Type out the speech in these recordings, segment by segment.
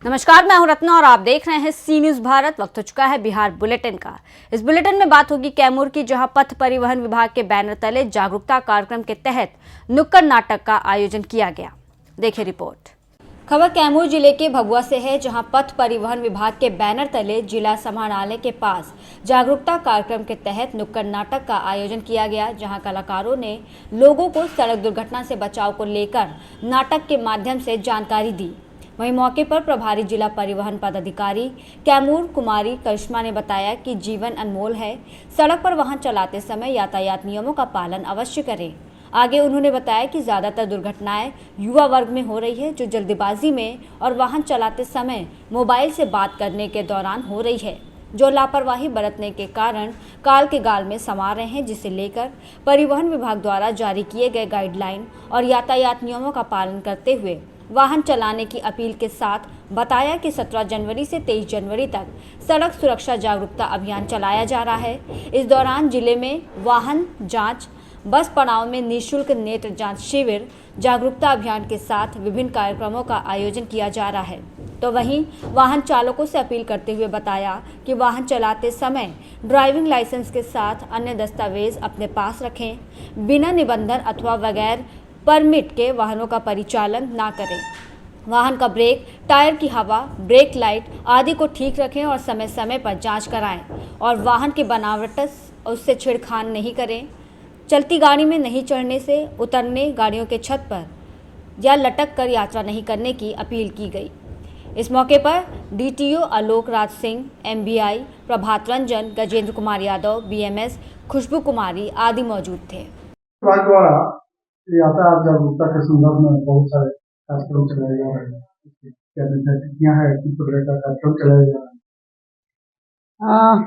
नमस्कार, मैं हूं रत्ना और आप देख रहे हैं सी न्यूज भारत। वक्त हो चुका है बिहार बुलेटिन का। इस बुलेटिन में बात होगी कैमूर की, जहां पथ परिवहन विभाग के बैनर तले जागरूकता कार्यक्रम के तहत नुक्कड़ नाटक का आयोजन किया गया। देखिए रिपोर्ट। खबर कैमूर जिले के भभुआ से है, जहां पथ परिवहन विभाग के बैनर तले जिला समाहरणालय के पास जागरूकता कार्यक्रम के तहत नुक्कड़ नाटक का आयोजन किया गया, जहां कलाकारों ने लोगों को सड़क दुर्घटना से बचाव को लेकर नाटक के माध्यम से जानकारी दी। वहीं मौके पर प्रभारी जिला परिवहन पदाधिकारी कैमूर कुमारी करिश्मा ने बताया कि जीवन अनमोल है, सड़क पर वाहन चलाते समय यातायात नियमों का पालन अवश्य करें। आगे उन्होंने बताया कि ज़्यादातर दुर्घटनाएं युवा वर्ग में हो रही है, जो जल्दबाजी में और वाहन चलाते समय मोबाइल से बात करने के दौरान हो रही है, जो लापरवाही बरतने के कारण काल के गाल में समा रहे हैं, जिसे लेकर परिवहन विभाग द्वारा जारी किए गए गाइडलाइन और यातायात नियमों का पालन करते हुए वाहन चलाने की अपील के साथ बताया कि 17 जनवरी से 23 जनवरी तक सड़क सुरक्षा जागरूकता अभियान चलाया जा रहा है। इस दौरान जिले में वाहन जांच, बस पड़ाव में निःशुल्क नेत्र जांच शिविर, जागरूकता अभियान के साथ विभिन्न कार्यक्रमों का आयोजन किया जा रहा है। तो वहीं वाहन चालकों से अपील करते हुए बताया कि वाहन चलाते समय ड्राइविंग लाइसेंस के साथ अन्य दस्तावेज अपने पास रखें, बिना निबंधन अथवा बगैर परमिट के वाहनों का परिचालन ना करें। वाहन का ब्रेक, टायर की हवा, ब्रेक लाइट आदि को ठीक रखें और समय समय पर जांच कराएं और वाहन की बनावट उससे छेड़खानी नहीं करें। चलती गाड़ी में नहीं चढ़ने से उतरने, गाड़ियों के छत पर या लटक कर यात्रा नहीं करने की अपील की गई। इस मौके पर DTO Alok Raj Singh, MBI Prabhat Ranjan, Gajendra Kumar Yadav, BMS Khushboo Kumari आदि मौजूद थे। यातायात जागरूकता के संदर्भ में बहुत सारे कार्यक्रम चलाए जा रहे हैं। क्या निर्देशिका है कि प्रकार का कार्यक्रम चलाया जा रहा है?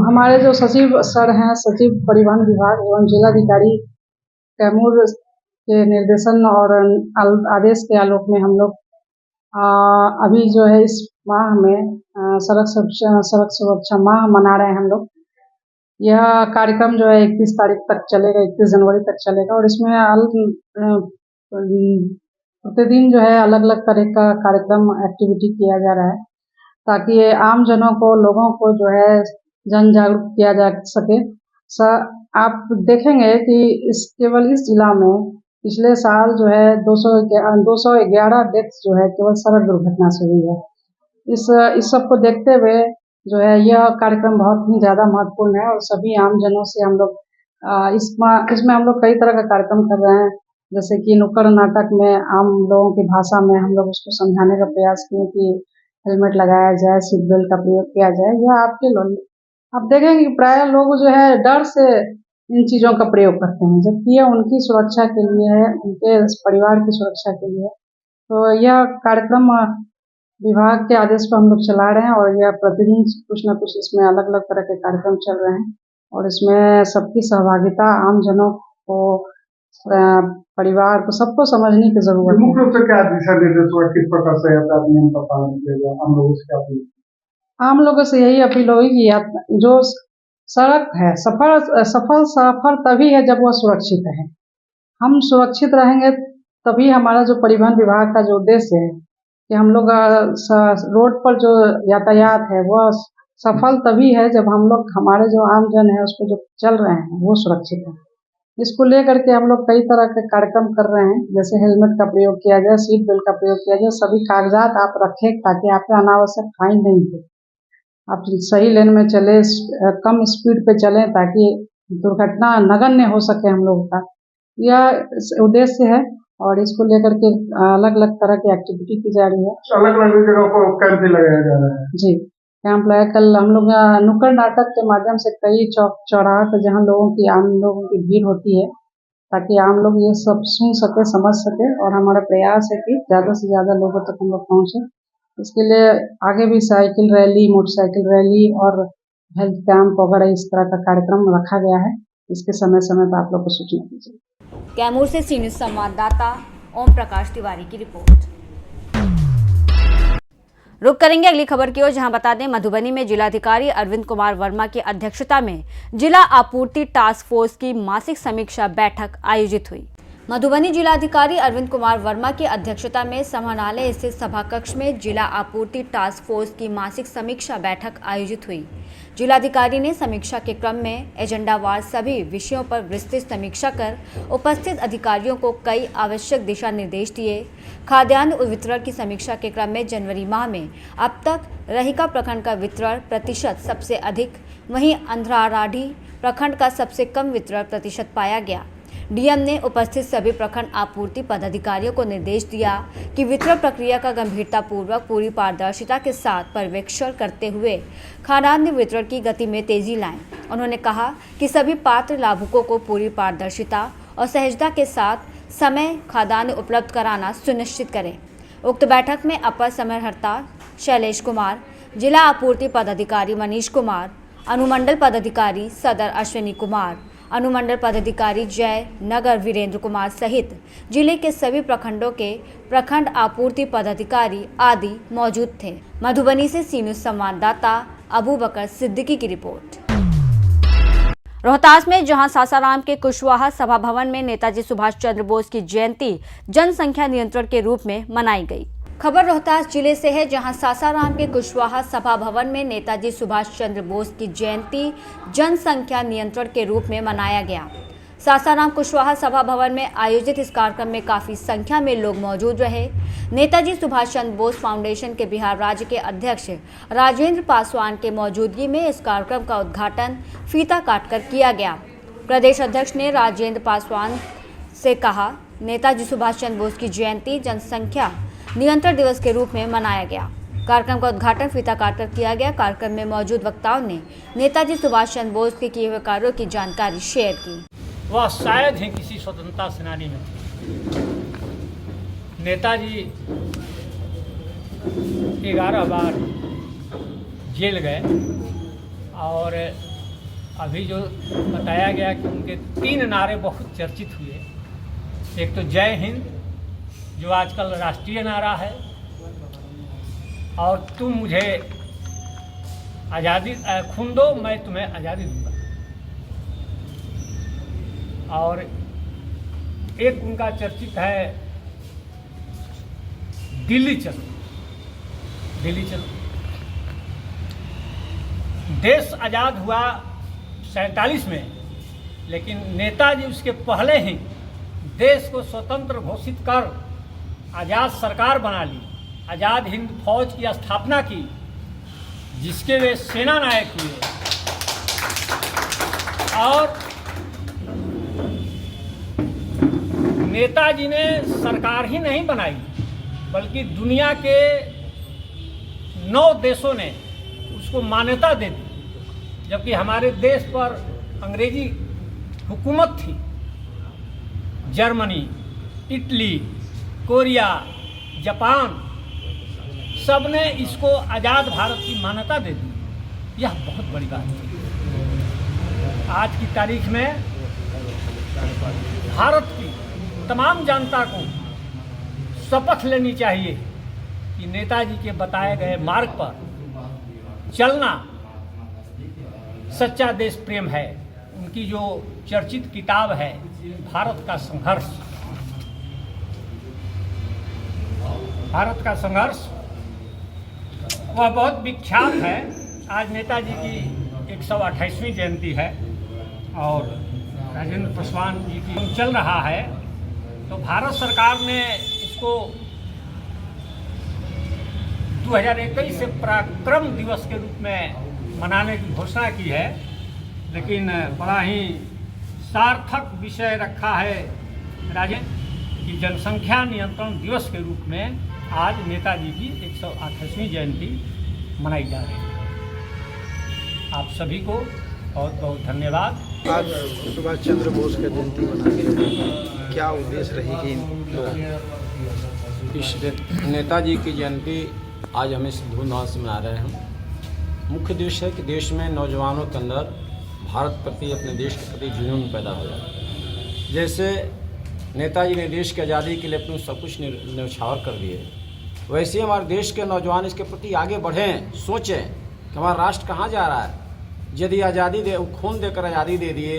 हमारे जो सचिव सर हैं, सचिव परिवहन विभाग एवं जिलाधिकारी कैमूर के निर्देशन और आदेश के आलोक में हम लोग अभी जो है इस माह में सड़क सुरक्षा माह मना रहे हैं हम लोग। यह कार्यक्रम जो है 31 तारीख तक चलेगा, 31 जनवरी तक चलेगा और इसमें प्रतिदिन जो है अलग अलग तरह का कार्यक्रम एक्टिविटी किया जा रहा है, ताकि आम जनों को, लोगों को जो है जन जागरूक किया जा सके। आप देखेंगे कि केवल इस जिला में पिछले साल जो है 211 डेथ जो है केवल सड़क दुर्घटना से हुई है। इस सब को देखते हुए जो है यह कार्यक्रम बहुत ही ज्यादा महत्वपूर्ण है और सभी आम जनों से हम लोग इसमें हम लोग कई तरह का कार्यक्रम कर रहे हैं, जैसे कि नुक्कड़ नाटक में आम लोगों की भाषा में हम लोग उसको समझाने का प्रयास किए कि हेलमेट लगाया जाए, सीट बेल्ट का प्रयोग किया जाए। यह आप देखेंगे कि प्राय लोग जो है डर से इन चीजों का प्रयोग करते हैं, जबकि यह उनकी सुरक्षा के लिए है, उनके परिवार की सुरक्षा के लिए। तो यह कार्यक्रम विभाग के आदेश पर हम लोग चला रहे हैं और यह प्रतिदिन कुछ न कुछ इसमें अलग अलग तरह के कार्यक्रम चल रहे हैं और इसमें सबकी सहभागिता, आम जनों को, परिवार को, सबको समझने की जरूरत है। मुख्य रूप से क्या दिशा निर्देश हुआ, किस प्रकार से यातायात नियम का पालन किया जाए? हम लोगों से क्या अपील? आम लोगों से यही अपील होगी कि जो सड़क है, सफल सफर तभी है जब वह सुरक्षित है। हम सुरक्षित रहेंगे तभी हमारा जो परिवहन विभाग का जो उद्देश्य है कि हम लोग रोड पर जो यातायात है वह सफल तभी है जब हम लोग, हमारे जो आम जन है उस पर जो चल रहे हैं वो सुरक्षित है। इसको लेकर के हम लोग कई तरह के कार्यक्रम कर रहे हैं, जैसे हेलमेट का प्रयोग किया जाए, सीट बेल्ट का प्रयोग किया जाए, सभी कागजात आप रखें ताकि आप पे अनावश्यक फाइन नहीं हो। आप सही लेन में चले, कम स्पीड पे चलें ताकि दुर्घटना नगण्य हो सके हम लोगों का। यह उद्देश्य है और इसको लेकर के अलग अलग तरह की एक्टिविटी की जा रही है। अलग अलग जगहों को कैंप भी लगाया जा रहा है। जी, कैंप लगाया। कल हम लोग नुक्कड़ नाटक के माध्यम से कई चौक चौराहा पर जहाँ आम लोगों की भीड़ होती है, ताकि आम लोग ये सब सुन सके, समझ सके और हमारा प्रयास है कि ज्यादा से ज्यादा लोगों तक हम लोग पहुँचे। इसके लिए आगे भी साइकिल रैली, मोटरसाइकिल रैली और हेल्थ कैंप वगैरह इस तरह का कार्यक्रम रखा गया है। इसके समय समय पर आप लोग को सूचना दीजिए। कैमूर से सी न्यूज संवाददाता ओम प्रकाश तिवारी की रिपोर्ट। रुक करेंगे अगली खबर की ओर, जहां बता दें मधुबनी में जिलाधिकारी अरविंद कुमार वर्मा की अध्यक्षता में जिला आपूर्ति टास्क फोर्स की मासिक समीक्षा बैठक आयोजित हुई। मधुबनी जिलाधिकारी अरविंद कुमार वर्मा की अध्यक्षता में समाहरणालय स्थित सभा कक्ष में जिला आपूर्ति टास्क फोर्स की मासिक समीक्षा बैठक आयोजित हुई। जिलाधिकारी ने समीक्षा के क्रम में एजेंडावार सभी विषयों पर विस्तृत समीक्षा कर उपस्थित अधिकारियों को कई आवश्यक दिशा निर्देश दिए। खाद्यान्न वितरण की समीक्षा के क्रम में जनवरी माह में अब तक रहिका प्रखंड का वितरण प्रतिशत सबसे अधिक, वहीं अंधराराढ़ी प्रखंड का सबसे कम वितरण प्रतिशत पाया गया। डीएम ने उपस्थित सभी प्रखंड आपूर्ति पदाधिकारियों को निर्देश दिया कि वितरण प्रक्रिया का गंभीरतापूर्वक पूरी पारदर्शिता के साथ पर्यवेक्षण करते हुए खाद्यान्न वितरण की गति में तेजी लाएं। उन्होंने कहा कि सभी पात्र लाभुकों को पूरी पारदर्शिता और सहजता के साथ समय खाद्यान्न उपलब्ध कराना सुनिश्चित करें। उक्त बैठक में अपर समरहर्ता शैलेश कुमार, जिला आपूर्ति पदाधिकारी मनीष कुमार, अनुमंडल पदाधिकारी सदर अश्विनी कुमार, अनुमंडल पदाधिकारी जय नगर वीरेंद्र कुमार सहित जिले के सभी प्रखंडों के प्रखंड आपूर्ति पदाधिकारी आदि मौजूद थे। मधुबनी से सी न्यूज़ संवाददाता अबू बकर सिद्दीकी की रिपोर्ट। रोहतास में जहां सासाराम के कुशवाहा सभा भवन में नेताजी सुभाष चंद्र बोस की जयंती जनसंख्या नियंत्रण के रूप में मनाई गई। खबर रोहतास जिले से है, जहां सासाराम के कुशवाहा सभा भवन में नेताजी सुभाष चंद्र बोस की जयंती जनसंख्या नियंत्रण के रूप में मनाया गया। सासाराम कुशवाहा सभा भवन में आयोजित इस कार्यक्रम में काफी संख्या में लोग मौजूद रहे। नेताजी सुभाष चंद्र बोस फाउंडेशन के बिहार राज्य के अध्यक्ष राजेंद्र पासवान के मौजूदगी में इस कार्यक्रम का उद्घाटन फीता काटकर किया गया। प्रदेश अध्यक्ष ने राजेंद्र पासवान से कहा, नेताजी सुभाष चंद्र बोस की जयंती जनसंख्या नियंत्रण दिवस के रूप में मनाया गया। कार्यक्रम का उद्घाटन फीता काटकर किया गया। कार्यक्रम में मौजूद वक्ताओं ने नेताजी सुभाष चंद्र बोस के किए हुए कार्यों की जानकारी शेयर की। वह शायद ही किसी स्वतंत्रता सेनानी में थे। नेताजी 11 बार जेल गए और अभी जो बताया गया कि उनके 3 नारे बहुत चर्चित हुए। एक तो जय हिंद, जो आजकल राष्ट्रीय नारा है, और तुम मुझे आज़ादी खून दो, मैं तुम्हें आज़ादी दूंगा। और एक उनका चर्चित है दिल्ली चलो, दिल्ली चलो। देश आज़ाद हुआ 47 में, लेकिन नेताजी उसके पहले ही देश को स्वतंत्र घोषित कर आज़ाद सरकार बना ली, आज़ाद हिंद फौज की स्थापना की, जिसके वे सेना नायक हुए। और नेताजी ने सरकार ही नहीं बनाई, बल्कि दुनिया के 9 देशों ने उसको मान्यता दे दी, जबकि हमारे देश पर अंग्रेजी हुकूमत थी। जर्मनी, इटली, कोरिया, जापान, सब ने इसको आज़ाद भारत की मान्यता दे दी। यह बहुत बड़ी बात है। आज की तारीख में भारत की तमाम जनता को शपथ लेनी चाहिए कि नेताजी के बताए गए मार्ग पर चलना सच्चा देश प्रेम है। उनकी जो चर्चित किताब है भारत का संघर्ष, भारत का संघर्ष, वह बहुत विख्यात है। आज नेताजी की 128वीं जयंती है और राजेंद्र पासवान जी की चल रहा है, तो भारत सरकार ने इसको 2021 से पराक्रम दिवस के रूप में मनाने की घोषणा की है। लेकिन बड़ा ही सार्थक विषय रखा है राजेंद्र कि जनसंख्या नियंत्रण दिवस के रूप में आज नेताजी की 128वीं जयंती मनाई जा रही है। आप सभी को बहुत बहुत धन्यवाद। आज सुभाष चंद्र बोस की जयंती मनाने क्या उद्देश्य रहेगी? इस नेताजी की जयंती आज हम इस धूमधाम से मना रहे हैं। मुख्य उद्देश्य है कि देश में नौजवानों के अंदर भारत प्रति, अपने देश के प्रति जुनून पैदा हो जाए। जैसे नेताजी ने देश की आज़ादी के लिए अपने सब कुछ न्यौछावर कर दिए, वैसे ही हमारे देश के नौजवान इसके प्रति आगे बढ़ें, सोचें कि हमारा राष्ट्र कहाँ जा रहा है। यदि आज़ादी दे, खून देकर आज़ादी दे दिए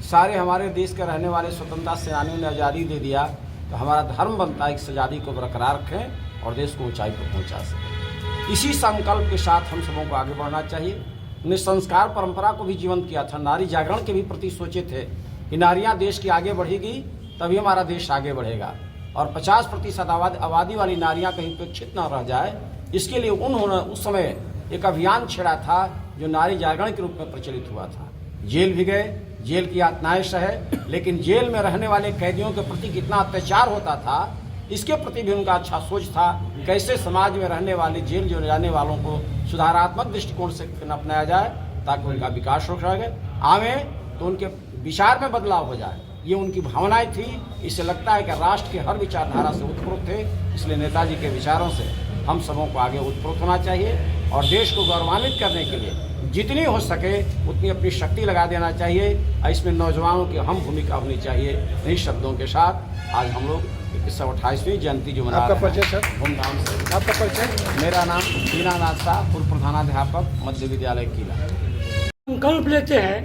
सारे हमारे देश के रहने वाले स्वतंत्रता सेनानियों ने आज़ादी दे दिया, तो हमारा धर्म बनता है कि इस आज़ादी को बरकरार रखें और देश को ऊंचाई पर पहुंचा सकें। इसी संकल्प के साथ हम सबों को आगे बढ़ना चाहिए। उन्हें संस्कार परंपरा को भी जीवंत किया था, नारी जागरण के भी प्रति सोचे थे कि नारियां देश की आगे बढ़ेगी तभी हमारा देश आगे बढ़ेगा और 50% आबादी वाली नारियां कहीं उपेक्षित न रह जाए, इसके लिए उन्होंने उस समय एक अभियान छेड़ा था जो नारी जागरण के रूप में प्रचलित हुआ था। जेल भी गए, जेल की यातनाएं सहे, लेकिन जेल में रहने वाले कैदियों के प्रति कितना अत्याचार होता था इसके प्रति भी उनका अच्छा सोच था। कैसे समाज में रहने वाले जेल जो जाने वालों को सुधारात्मक दृष्टिकोण से अपनाया जाए ताकि उनका विकास हो सके, आवे तो उनके विचार में बदलाव हो जाए, ये उनकी भावनाएं थी। इससे लगता है कि राष्ट्र के हर विचारधारा से उत्प्रोत थे, इसलिए नेताजी के विचारों से हम सबों को आगे उत्प्रोत होना चाहिए और देश को गौरवान्वित करने के लिए जितनी हो सके उतनी अपनी शक्ति लगा देना चाहिए। इसमें नौजवानों की अहम भूमिका होनी चाहिए। इन्हीं शब्दों के साथ आज हम लोग 128वीं जयंती जो मना आपका रहे हैं परिचय सर? धूमधाम से। आपका परिचय? मेरा नाम दीनानाथ शाह, पूर्व प्रधानाध्यापक मध्य विद्यालय किला। संकल्प लेते हैं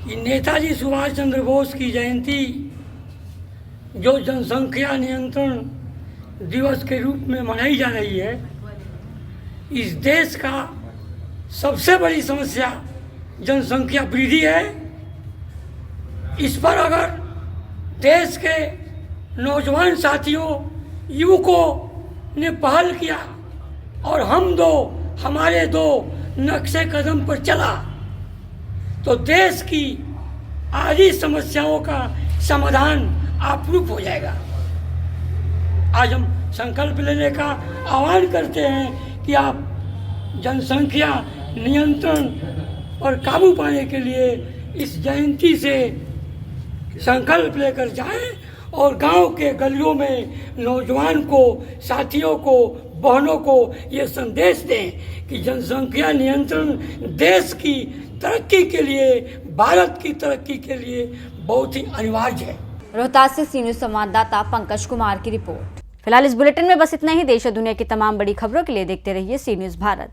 कि नेताजी सुभाष चंद्र बोस की जयंती जो जनसंख्या नियंत्रण दिवस के रूप में मनाई जा रही है, इस देश का सबसे बड़ी समस्या जनसंख्या वृद्धि है। इस पर अगर देश के नौजवान साथियों, युवकों ने पहल किया और हमारे दो नक्शे कदम पर चला तो देश की आधी समस्याओं का समाधान आपरूप हो जाएगा। आज हम संकल्प लेने का आह्वान करते हैं कि आप जनसंख्या नियंत्रण पर काबू पाने के लिए इस जयंती से संकल्प लेकर जाएं और गांव के गलियों में नौजवान को, साथियों को, बहनों को ये संदेश दें कि जनसंख्या नियंत्रण देश की तरक्की के लिए, भारत की तरक्की के लिए बहुत ही अनिवार्य है। रोहतास से सी न्यूज़ संवाददाता पंकज कुमार की रिपोर्ट। फिलहाल इस बुलेटिन में बस इतना ही। देश और दुनिया की तमाम बड़ी खबरों के लिए देखते रहिए सी न्यूज़ भारत।